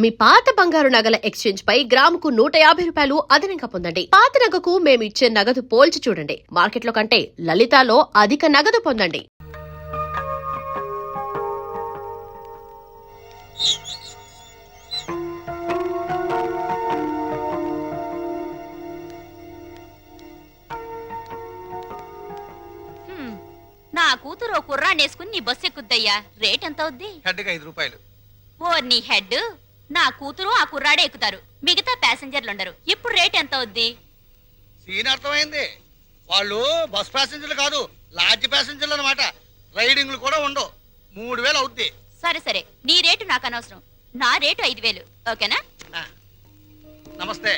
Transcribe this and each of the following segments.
మీ పాత బంగారు నగల ఎక్స్చేంజ్ పై గ్రాముకు 150 రూపాయలు అదనంగా పొందండి. పాత నగకు మేము ఇచ్చే నగదు పోల్చి చూడండి. మార్కెట్లో కంటే లలితాలో అధిక నగదు పొందండి. నా కూతురు ఓ కుర్రాన్నేసుకుని నీ బస్సు ఎక్కుద్దయ్యా. రేట్ ఎంత అవుద్ది? హెడ్కి 5 రూపాయలు. ఓ నీ హెడ్, నా కూతురు ఆ కుర్రాడే ఎక్కుతారు, మిగతా ప్యాసింజర్లు ఉండరు. ఇప్పుడు రేట్ ఎంత అవుద్ది? సీన్ అర్థమైంది. వాళ్ళు బస్ ప్యాసింజర్లు కాదు, లాడ్జ్ ప్యాసింజర్లు అనమాట. రైడింగ్లు కూడా ఉండవు. 3000 అవుద్ది. సరే సరే, నీ రేటు నాకు అనవసరం. నా రేటు 5000, ఓకేనా? నమస్తే.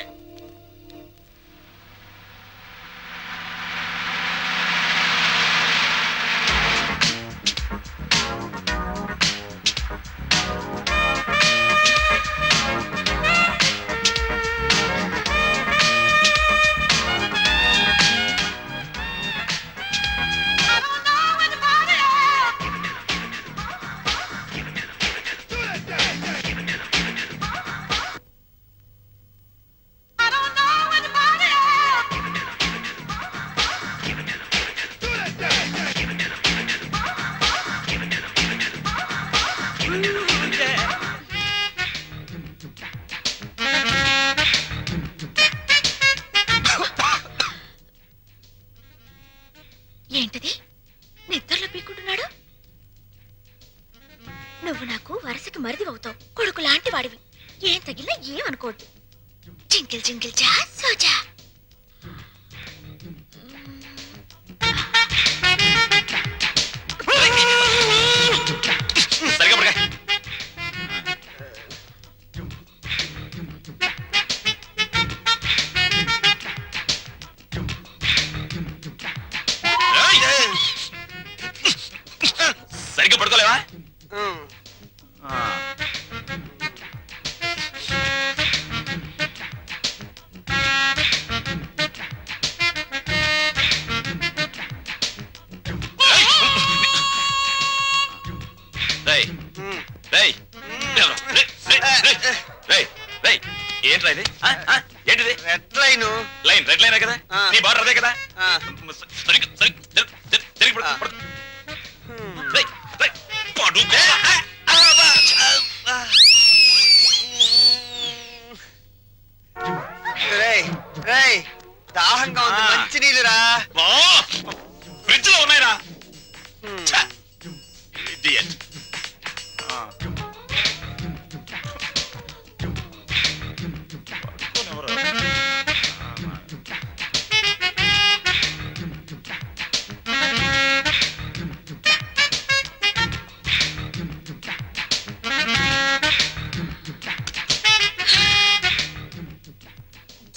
ఏంటిది? నిద్రలో పీక్కుంటున్నాడు. నువ్వు నాకు వరుసకి మరిది అవుతావు, కొడుకు లాంటి వాడివి. ఏం తగిలినా ఏమనుకోవద్దు. జింకిల్ జింకిల్ జా సోజా. సరిగ్గా పడుకోలేవా? ఏంట్రా ఇది? ఏంటిది? Red line. Line red line కదా? నీ బార్డర్ అదే కదా? దాహంగా ఉంది, మంచి నీళ్ళురా. ఫ్రిడ్జ్ లో ఉన్నాయిరా.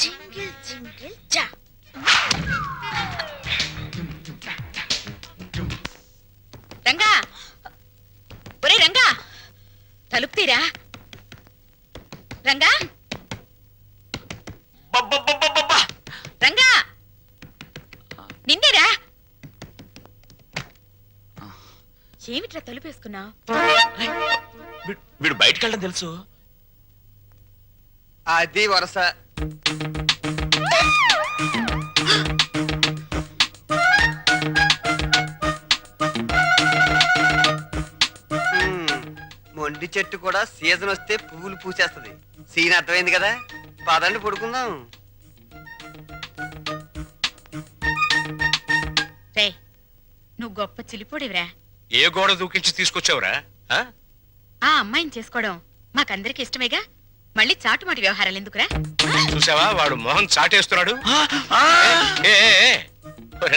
జింగిల్ జింగిల్ జా. రంగా, ఒరే రంగా, తలుపు తీరా. రంగా, రంగా, నిన్నేరా. ఏమిట్రా తలుపేసుకున్నా? వీడు బయటకు వెళ్ళడం తెలుసు. అది వరస. మొండి చెట్టు కూడా సీజన్ వస్తే పువ్వులు పూసేస్తది. సీన్ అర్థమైంది కదా? పదండి పడుకుందాం. రే, నువ్వు గొప్ప చిలిపోడివిరా. ఏ గోడ దూకించి తీసుకొచ్చావురా? ఆ అమ్మాయిని చేసుకోవడం మాకందరికి ఇష్టమేగా. మళ్ళీ చాటుమాటి వ్యవహారాలు ఎందుకురా? చూసావా, వాడు మొహం చాటేస్తున్నాడు.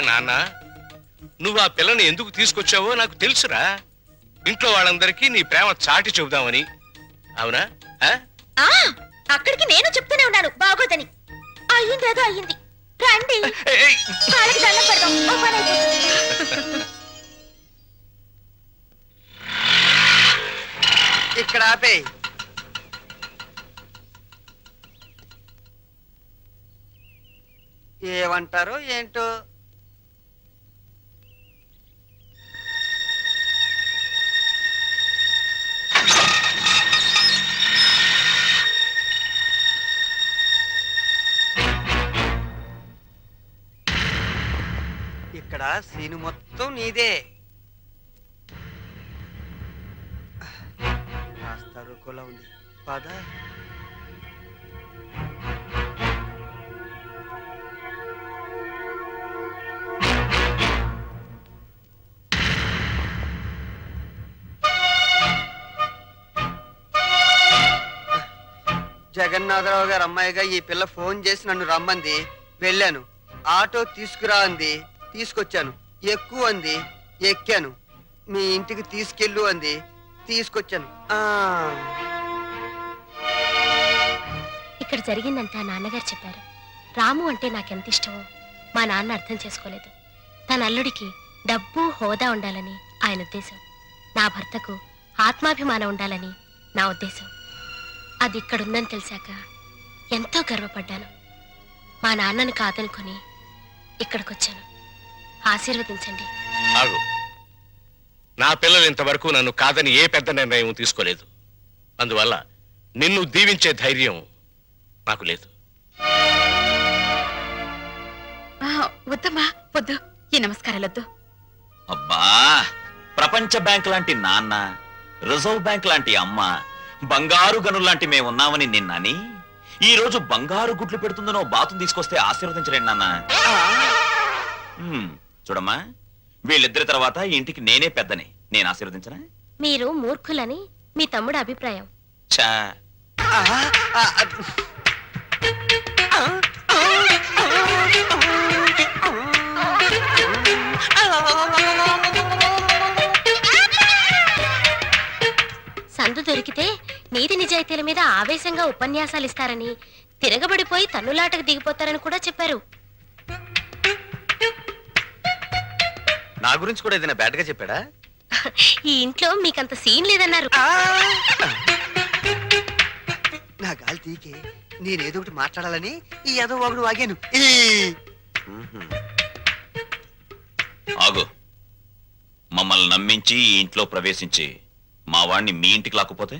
నాన్న, నువ్వు ఆ పిల్లని ఎందుకు తీసుకొచ్చావో నాకు తెలుసురా. ఇంట్లో వాళ్ళందరికీ నీ ప్రేమ చాటి చెబుదామని. అవునా? అక్కడికి నేను చెప్తూనే ఉన్నాను బాగోదని. అయ్యిందేదో అయ్యింది. రండి, కాళ్ళకి దండం పెడదాం. ఓ పని అయిపోతుంది. ఇక్కడ ఆపే. ఏమంటారో ఏంటో. ఇక్కడ సీను మొత్తం నీదే. కాస్త రుకోలా ఉంది. పద. జగన్నాథరావు గారు అమ్మాయిగా ఈ పిల్ల ఫోన్ చేసి నన్ను రమ్మంది. వెళ్ళాను. ఆటో తీసుకురా అంది, తీసుకొచ్చాను. ఎక్కువ అంది, ఎక్కాను. మీ ఇంటికి తీసుకెళ్ళు అంది, తీసుకొచ్చాను. ఇక్కడ జరిగిందంతా నాన్నగారు చెప్పారు. రాము అంటే నాకెంత ఇష్టమో మా నాన్న అర్థం చేసుకోలేదు. తన అల్లుడికి డబ్బు హోదా ఉండాలని ఆయన ఉద్దేశం. నా భర్తకు ఆత్మాభిమానం ఉండాలని నా ఉద్దేశం. అది ఇక్కడుందని తెలిసాక ఎంతో గర్వపడ్డాను. మా నాన్నను కాదనుకుని ఇక్కడికొచ్చాను. ఆశీర్వదించండి. ఆగు. నా పిల్లలు ఇంతవరకు నన్ను కాదని ఏ పెద్ద నిర్ణయం తీసుకోలేదు. అందువల్ల నిన్ను దీవించే ధైర్యం నాకు లేదు. వద్దమ్మా, వద్దు. ఈ నమస్కారాలొద్దు. అబ్బా, ప్రపంచ బ్యాంక్ లాంటి నాన్న, రిజర్వ్ బ్యాంక్ లాంటి అమ్మ, బంగారు గనుల్లాంటి మేమున్నామని నిన్నని ఈ రోజు బంగారు గుడ్లు పెడుతుందనో బాతును తీసుకొస్తే ఆశీర్వదించలేండి నాన్న. చూడమ్మా, వీళ్ళిద్దరి తర్వాత ఈ ఇంటికి నేనే పెద్దని. నేను ఆశీర్వదించనా? మీరు మూర్ఖులని మీ తమ్ముడు అభిప్రాయం. చా సందు దొరికితే నీతి నిజాయితీల మీద ఆవేశంగా ఉపన్యాసాలు ఇస్తారని, తిరగబడిపోయి తన్నులాటకు దిగిపోతారని కూడా చెప్పారు. నా గురించి కూడా ఏదైనా బ్యాడ్ గా చెప్పాడా? ఈ ఇంట్లో మీకంత సీన్ లేదన్నారు. నా గాలి తీకే నేనేదో ఒకటి మాట్లాడాలని ఈ ఏదో ఒకడు వాగాను. ఆగు. మమ్మల్ని నమ్మించి ఈ ఇంట్లో ప్రవేశించి మా వాణ్ణి మీ ఇంటికి లాక్కుపోతే?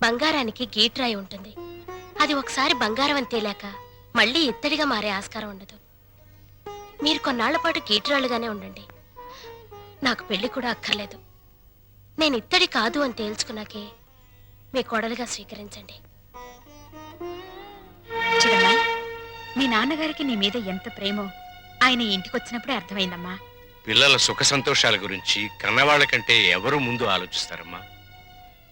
బంగారానికి గీట్రాయి ఉంటుంది. అది ఒకసారి బంగారం అని తేలాక మళ్ళీ ఇత్తడిగా మారే ఆస్కారం ఉండదు. మీరు కొన్నాళ్ల పాటు గీట్రాలుగానే ఉండండి. నాకు పెళ్లి కూడా అక్కర్లేదు. నేను ఇత్తడి కాదు అని తేల్చుకున్నాకే మీ కోడలుగా స్వీకరించండి. చూడమ్మాయి, మీ నాన్నగారికి నీ మీద ఎంత ప్రేమో ఆయన ఇంటికి వచ్చినప్పుడే అర్థమైందమ్మా. పిల్లల సుఖ సంతోషాల గురించి కన్నవాళ్ల కంటే ఎవరు ముందు ఆలోచిస్తారమ్మా?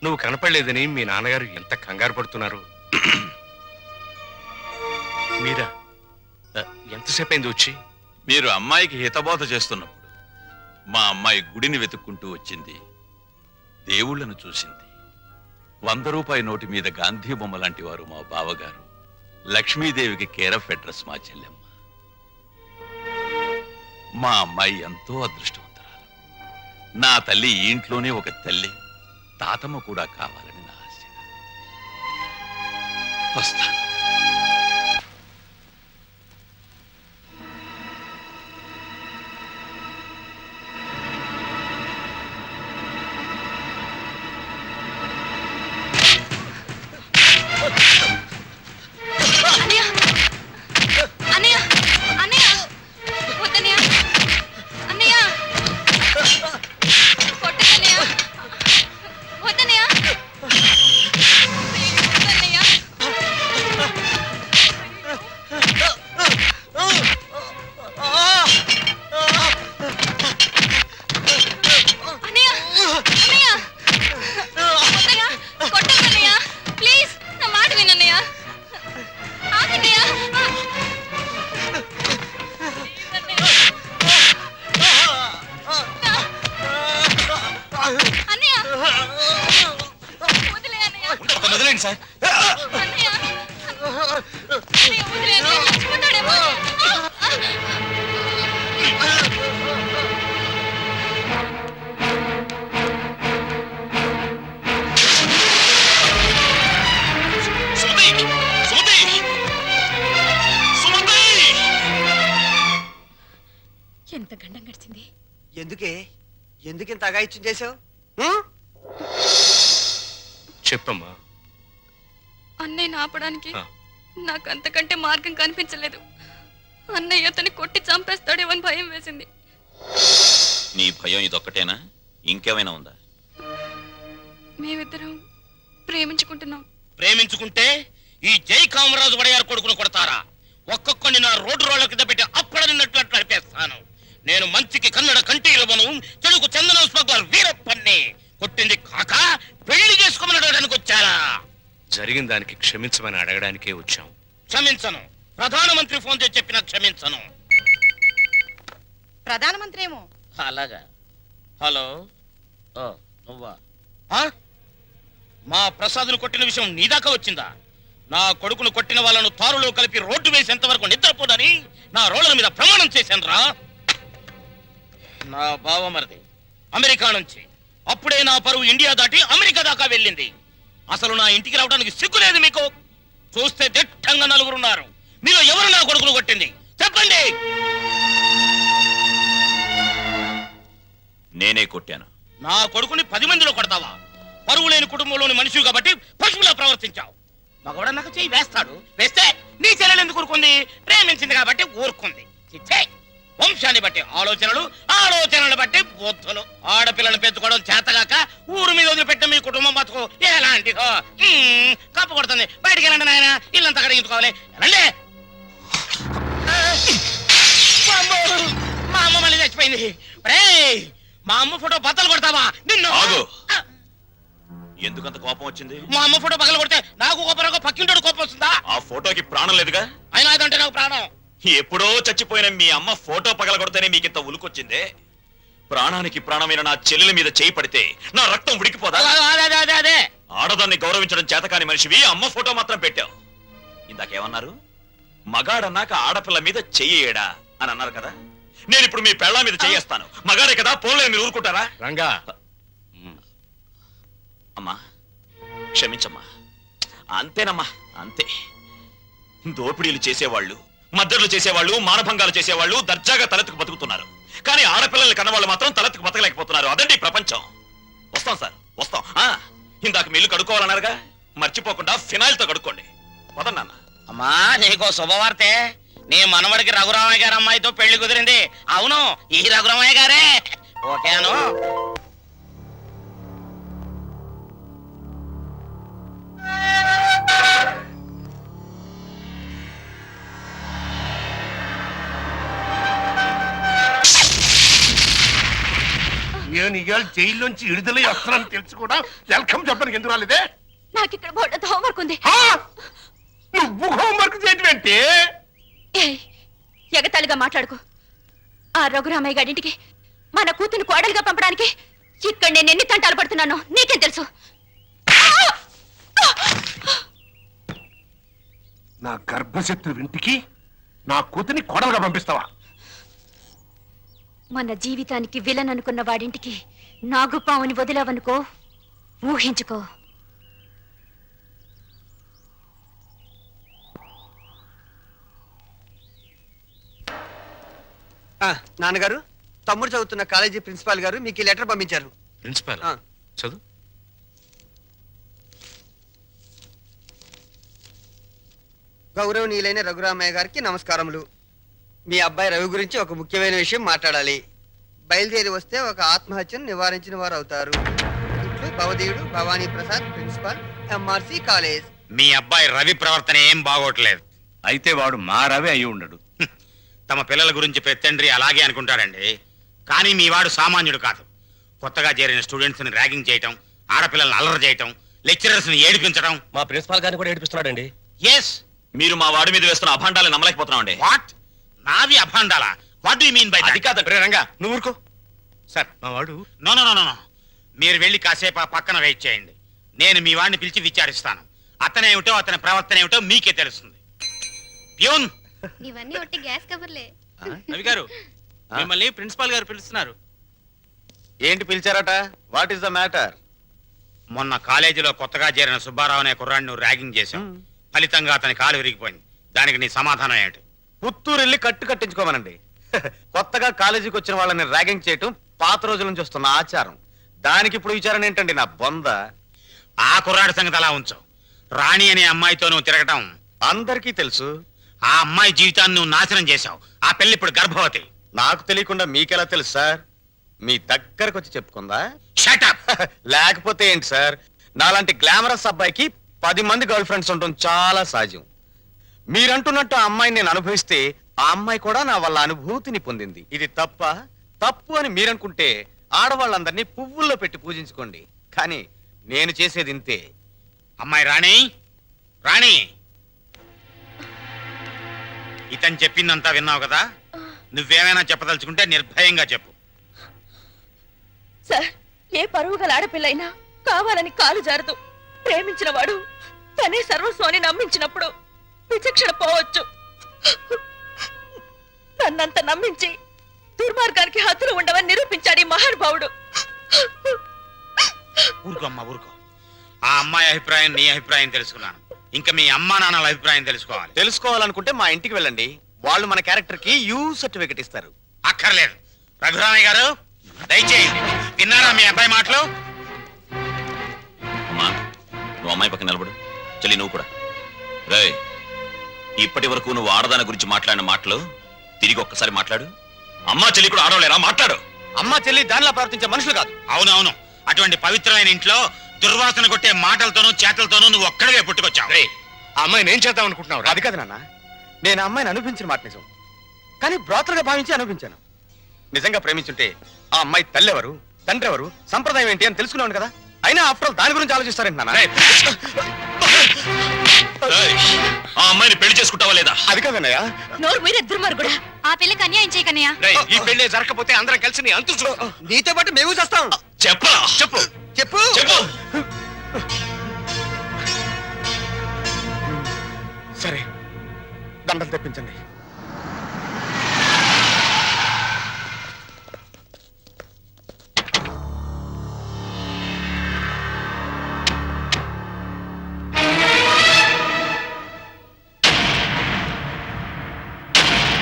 నువ్వు కనపడలేదని మీ నాన్నగారు ఎంత కంగారు పడుతున్నారు. మీరా ఎంతసేపు అయింది వచ్చి? మీరు అమ్మాయికి హితబోధ చేస్తున్నప్పుడు మా అమ్మాయి గుడిని వెతుక్కుంటూ వచ్చింది. దేవుళ్లను చూసింది. 100 రూపాయి నోటి మీద గాంధీ బొమ్మ లాంటి వారు మా బావగారు. లక్ష్మీదేవికి కేర్ ఆఫ్ అడ్రస్ మా చెల్లెమ్మ. మా అమ్మాయి ఎంతో అదృష్టవంతురాలు. నా తల్లి ఈ ఇంట్లోనే ఒక తల్లి, తాతమ్మ కూడా కావాలని నా ఆశ. వస్తాను. వదిలేండి సార్. ఎంత గండం గడిచింది. ఎందుకింత అగాయిత్యం చేసావు? చెప్పమ్మా. అన్నయ్యని ఆపడానికి ఆ. నాకు అంతకంటే మార్గం కనిపించలేదు. అన్నయ్య అతన్ని కొట్టి చంపేస్తాడేమని భయం వేసింది. నీ భయం ఇదొక్కటేనా? ఇంకేమైనా ఉందా? మేమిద్దరం ప్రేమించుకుంటున్నాం. ప్రేమించుకుంటే ఈ జై కామరాజు వడయారు కొడుకును కొడతారా? ఒక్కొక్కడిని నా రోడ్డు రోడ్ల కింద పెట్టి అప్పడనిన్నట్లు అట్లా నడిపేస్తాను. నేను మంచికి కన్నడ కంఠీరవను, చెడుకు చందనం స్మగ్లర్ వీరప్పన్ని. కొట్టింది కాక పెళ్లి చేసుకోమని అడగడానికి వచ్చారా? జరిగిన దానికి క్షమించమని అడగడానికే వచ్చాం. క్షమించను. ప్రధానమంత్రి ఫోన్ చేసి చెప్పినా క్షమించను. ప్రధానమంత్రి ఏమో. అలాగా. హలో, ఓ నువ్వా? ఆ? మా ప్రసాద్ను కొట్టిన విషయం నీ దాకా వచ్చిందా? నా కొడుకును కొట్టిన వాళ్ళను తారులో కలిపి రోడ్డు వేసేంత వరకు నిద్రపోదని నా రోడ్ల మీద ప్రమాణం చేశాను రా. నా బావమరిది అమెరికా నుంచి అప్పుడే నా పరువు ఇండియా దాటి అమెరికా దాకా వెళ్ళింది. అసలు నా ఇంటికి రావడానికి సిగ్గులేదు మీకు? చూస్తే దిట్టంగా నలుగురున్నారు. మీలో ఎవరు నా కొడుకును కొట్టింది చెప్పండి. నేనే కొట్టాను. నా కొడుకుని 10 మందిలో కొడతావా? పరువు లేని కుటుంబంలోని మనిషి కాబట్టి పశువులా ప్రవర్తించావు. మగవాడ నాకు చెయ్యి వేస్తాడు. వేస్తే నీ చెల్లెలు ఎందుకు ఊరుకుంది? ప్రేమించింది కాబట్టి ఊరుకుంది. చిచ్చే, వంశాన్ని బట్టి ఆలోచనలు, ఆలోచనలు బట్టి బుద్ధులు. ఆడపిల్లను పెంచుకోవడం చేతగాక ఊరు మీద వదిలిపెట్టిన మీ కుటుంబం బతుకు ఎలాంటిదో. కప్పు కొడుతుంది. బయటికి వెళ్ళండి నాయన, ఇల్లంతా కడిగించుకోవాలి. వెళ్ళండి. మా అమ్మ మళ్ళీ చచ్చిపోయింది. మా అమ్మ ఫోటో బద్దలు కొడతావా నిన్ను? ఆగు. ఎందుకంత కోపం వచ్చింది? మా అమ్మ ఫోటో పగల కొడితే నాకు కోపం, పక్కింటోడు కోపం వస్తుందా? ఆ ఫోటోకి ప్రాణం లేదుగా. అయినా అదంటే నాకు ప్రాణం. ఎప్పుడో చచ్చిపోయిన మీ అమ్మ ఫోటో పగలగొడితేనే మీకింత ఉలుకొచ్చిందే. ప్రాణానికి ప్రాణమైన నా చెల్లెల మీద చేయి పడితే నా రక్తం ఉడికిపోదా? అదే ఆడదాన్ని గౌరవించడం చేతకాని మనిషివి అమ్మ ఫోటో మాత్రం పెట్టావు. ఇందాకేమన్నారు? మగాడన్నాక ఆడపిల్ల మీద చెయ్యేడా అని అన్నారు కదా. నేను ఇప్పుడు మీ పెళ్ళ మీద చెయ్యేస్తాను. మగాడే కదా, పోలే మీరు ఊరుకుంటారా? రంగా, అమ్మా క్షమించమ్మా. అంతేనమ్మా, అంతే. దోపిడీలు చేసేవాళ్ళు, మద్దతులు చేసేవాళ్ళు, మానభంగాలు చేసేవాళ్ళు దర్జాగా తలెత్తుకు బతుకుతున్నారు. కానీ ఆడపిల్లల్ని కన్నవాళ్ళు మాత్రం తలెత్తుకు బతకలేకపోతున్నారు. అదండి ప్రపంచం. వస్తాం సార్, వస్తాం. ఇందాక మీ ఇల్లు కడుక్కోవాలన్నారుగా, మర్చిపోకుండా ఫినాయిల్తో కడుక్కోండి. వదన్నా. అమ్మా నీకో శుభవార్తే. నీ మనవడికి రఘురామయ్య గారి అమ్మాయితో పెళ్లి కుదిరింది. అవును, ఈ రఘురామయ్య గారే. ఓకేను. నేను ఇవాళ జైల్లోంచి విడుదలై వస్తున్నాను తెలుసు కూడా వెల్కమ్ చెప్పడానికి ఎందుకు రాలేదే? నాకు ఇక్కడ బోర్డు హోంవర్క్ ఉంది. నువ్వు హోంవర్క్ చేయటం ఏంటి? ఎగతాళిగా మాట్లాడుకో. ఆ రఘురామయ్య గారింటికి మన కూతురు కోడలుగా పంపడానికి ఇక్కడ నేను ఎన్ని తంటాలు పడుతున్నానో నీకేం తెలుసు? నా గర్భశత్రు ఇంటికి నా కూతుని కోడలుగా పంపిస్తావా? మన జీవితానికి విలన్ అనుకున్న వాడింటికి నాగుపావుని వదిలావనుకో, ఊహించుకో. నాన్నగారు, తమ్ముడు చదువుతున్న కాలేజీ ప్రిన్సిపాల్ గారు మీకు ఈ లెటర్ పంపించారు. ప్రిన్సిపాల్ ఆ. చదువు. గౌరవనీయులైన రఘురామయ్య గారికి నమస్కారములు. మీ అబ్బాయి రవి గురించి ఒక ముఖ్యమైన విషయం మాట్లాడాలి. బయలుదేరి వస్తే ఒక ఆత్మహత్యను నివారించిన వారు అవుతారు. ఇట్లు భవదీయుడు Bhavani Prasad, principal, MRC college. మీ అబ్బాయి రవి ప్రవర్తన ఏం బాగోట్లేదు. అయితే వాడు మా రవి అయి ఉండడు. తమ పిల్లల గురించి పెత్తండ్రి అలాగే అనుకుంటారండి. కానీ మీ వాడు సామాన్యుడు కాదు. కొత్తగా చేరిన స్టూడెంట్స్ ని ర్యాగింగ్ చేయటం, ఆడపిల్లల్ని అల్లరి చేయటం, లెక్చరర్స్ ని ఏడిపించడం. మా ప్రిన్సిపాల్ గారిని కూడా ఏడిపిస్తున్నాడండి. ఎస్. మీరు మా వాడి మీద వేస్తున్న అభాండాలను నమ్మలేకపోతున్నామండి. వాట్? నావి అభాండాలా? What do you mean by అది కాదండి. రంగా నువ్వు ఊరుకో. సార్ మా వాడు. No no no no. మీరు వెళ్ళి కాసేపు ఆ పక్కన వెయిట్ చేయండి. నేను మీ వాడిని పిలిచి విచారిస్తాను. అతనేమిటో అతని ప్రవర్తన ఏమిటో మీకే తెలుస్తుంది. ప్యూన్. ఇవన్నీ ఒట్టి గ్యాస్ కవర్లే. రవి గారు, మిమ్మల్ని ప్రిన్సిపాల్ గారు పిలుస్తున్నారు. ఏంటి పిలిచారట? What is the matter? మొన్న కాలేజీలో కొత్తగా చేరిన సుబ్బారావు అనే కుర్రాడిని ర్యాగింగ్ చేశాం. ఫలితంగా అతని కాలు విరిగిపోయింది. దానికి నీ సమాధానం ఏమిటి? పుత్తూరు వెళ్ళి కట్టు కట్టించుకోమనండి. కొత్తగా కాలేజీకి వచ్చిన వాళ్ళని ర్యాగింగ్ చేయటం పాత రోజుల నుంచి వస్తున్న ఆచారం. దానికి ఇప్పుడు విచారణ ఏంటండి నా బొంద? ఆ కుర్రాడి సంగతి అలా ఉంచు. రాణి అనే అమ్మాయితో నువ్వు తిరగటం అందరికీ తెలుసు. ఆ అమ్మాయి జీవితాన్ని నువ్వు నాశనం చేశావు. ఆ పిల్ల ఇప్పుడు గర్భవతి. నాకు తెలియకుండా మీకెలా తెలుసు సార్? మీ దగ్గరకు వచ్చి చెప్పుకుందా? షటప్. లేకపోతే ఏంటి సార్, నాలాంటి గ్లామరస్ అబ్బాయికి 10 మంది గర్ల్ ఫ్రెండ్స్ ఉండటం చాలా సహజం. మీరంటున్నట్టు ఆ అమ్మాయిని నేను అనుభవిస్తే ఆ అమ్మాయి కూడా నా వల్ల అనుభూతిని పొందింది. ఇది తప్పు అని మీరనుకుంటే ఆడవాళ్ళందరినీ పువ్వుల్లో పెట్టి పూజించుకోండి. కానీ నేను చేసేది ఇంతే. అమ్మాయి రాణి, రాణి, ఇతను చెప్పిందంతా విన్నావు కదా? నువ్వేమైనా చెప్పదలుచుకుంటే నిర్భయంగా చెప్పు. సార్, ఏ పరువు గల ఆడపిల్లైనా కావాలని కాలు జారదు. ప్రేమించిన వాడు తనే సర్వస్వాన్ని నమ్మించినప్పుడు విచక్షణ పోవచ్చు. నన్నంత నమ్మించి దుర్మార్గానికి హద్దులు ఉండవని నిరూపించాడు ఈ మహానుభావుడు. ఊరుకో అమ్మా, ఊరుకో. ఆ అమ్మాయి అభిప్రాయం నీ అభిప్రాయం తెలుసుకున్నాను. ఇంకా మీ అమ్మా నాన్నల అభిప్రాయం తెలుసుకోవాలి. తెలుసుకోవాలనుకుంటే మా ఇంటికి వెళ్ళండి. వాళ్ళు మన క్యారెక్టర్ కి యూ సర్టిఫికెట్ ఇస్తారు. అక్కర్లేదు. రఘురామయ్య గారు దయచేయండి. విన్నారా మీ అబ్బాయి మాటలు? అమ్మా, నువ్వు అమ్మాయి పక్కన నిలబడు. చెల్లి నువ్వు కూడా. రేయ్, ఇప్పటి వరకు నువ్వు ఆడదాని గురించి మాట్లాడిన మాటలు తిరిగి ఒక్కసారి మాట్లాడు. అమ్మా చెల్లి కూడా ఆడవలేరా? మాట్లాడు. అమ్మ చెల్లి దానిలా ప్రవర్తించే మనుషులు కాదు. అవునవును. అటువంటి పవిత్రమైన ఇంట్లో దుర్వాసన కొట్టే మాటలతోనూ చేతలతోనూ నువ్వు ఒక్కడే పుట్టుకొచ్చావు. ఆ అమ్మాయిని ఏం చేద్దాం అనుకుంటున్నావు? అది కాదు నాన్న, నేను ఆ అమ్మాయిని అనుభవించిన మాట నిజం. కానీ బ్రోతలుగా భావించి అనుభవించాను. నిజంగా ప్రేమించుంటే ఆ అమ్మాయి తల్లి ఎవరు, తండ్రి ఎవరు, సంప్రదాయం ఏంటి అని తెలుసుకున్నాను కదా. అయినా ఆఫ్టర్ ఆల్ దాని గురించి ఆలోచిస్తారేంటి నాన్న? రేయ్, ఆ అమ్మాయిని పెళ్లి చేసుకుంటావా లేదా? అది కాదన్నయ్య. నోరు మీరే దుర్మార్గుడా. ఆ పిల్లకి అన్యాయం చేయకన్నయ్య. ఈ పెళ్లి జరగకపోతే అందరం కలిసి నీ అంతు చూస్తాం. నీతో పాటు మేము చేస్తాం. చెప్పరా? చెప్పు. చెప్పు. చెప్పు. సరే, దండలు తెప్పించండి.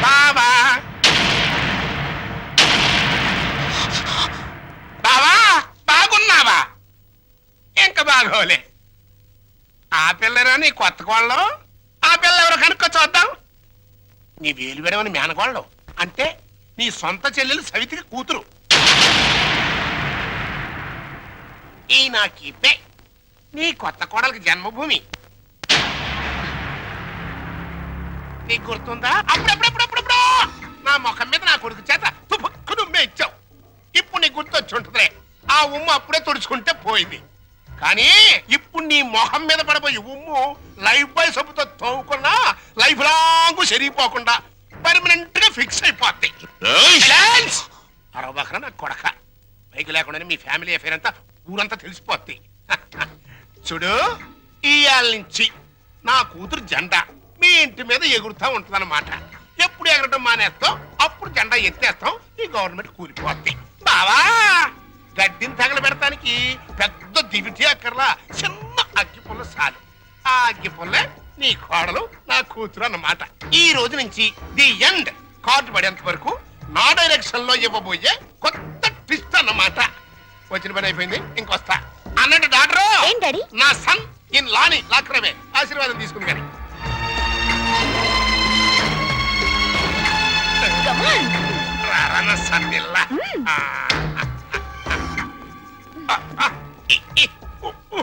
బావా, బావా, బాగున్నావా? ఇంకా బాగోలే. ఆ పిల్లరా నీ కొత్త కోళ్ళం? ఆ పిల్ల ఎవరు కనుక్కో చూద్దాం. నీ వేలు విడవని మేనకోళ్ళం అంటే నీ సొంత చెల్లెలు సవితికి కూతురు. ఈ నా కీపే నీ కొత్త కోడలకి జన్మభూమి. నీకు గుర్తుందా? అప్పుడప్పుడప్పుడప్పుడు నా ముఖం మీద నా కొడుకు చేత తుపక్కు నుమ్మే ఇచ్చావు. ఇప్పుడు నీకు గుర్తొచ్చి ఉంటుందిలే. ఆ ఉమ్ము అప్పుడే తుడుచుకుంటే పోయింది. కానీ ఇప్పుడు నీ మొహం మీద పడబోయే ఉమ్ము లైఫ్ బాయ్ సబ్బుతో తోవుకున్నా లైఫ్ లాంగ్ సరిపోకుండా పర్మనెంట్ గా ఫిక్స్ అయిపోద్ది. అరవబకరా నా కొడక. పైకి లేకుండానే మీ ఫ్యామిలీ అఫేర్ అంతా ఊరంతా తెలిసిపోద్ది. చూడు, ఇయాల నుంచి నా కూతురు జెండా మీ ఇంటి మీద ఎగురుతా ఉంటదన్నమాట. ఎప్పుడు ఎగరటం మానేస్తాం అప్పుడు జెండా ఎత్తేస్తాం. ఈ గవర్నమెంట్ కూలిపోద్ది. బావా, గడ్డిని తగలబెడటానికి పెద్ద దివిటి అక్కర్లా, చిన్న అగ్గిపుల్ల చాలు. ఆ అగ్గిపుల్లే నీ కోడలు నా కూతురు అన్నమాట. ఈ రోజు నుంచి ది ఎండ్ కార్డు పడేంత వరకు నా డైరెక్షన్ లో ఇవ్వబోయే కొత్త ట్విస్ట్ అన్నమాట. వచ్చిన పని అయిపోయింది, ఇంకొస్తా అన్నట్టు డాక్టర్. ఏంటడి? నా సన్ ఇన్ లాని లాక్రమే ఆశీర్వాదం తీసుకుని కానీ సన్నిల్లా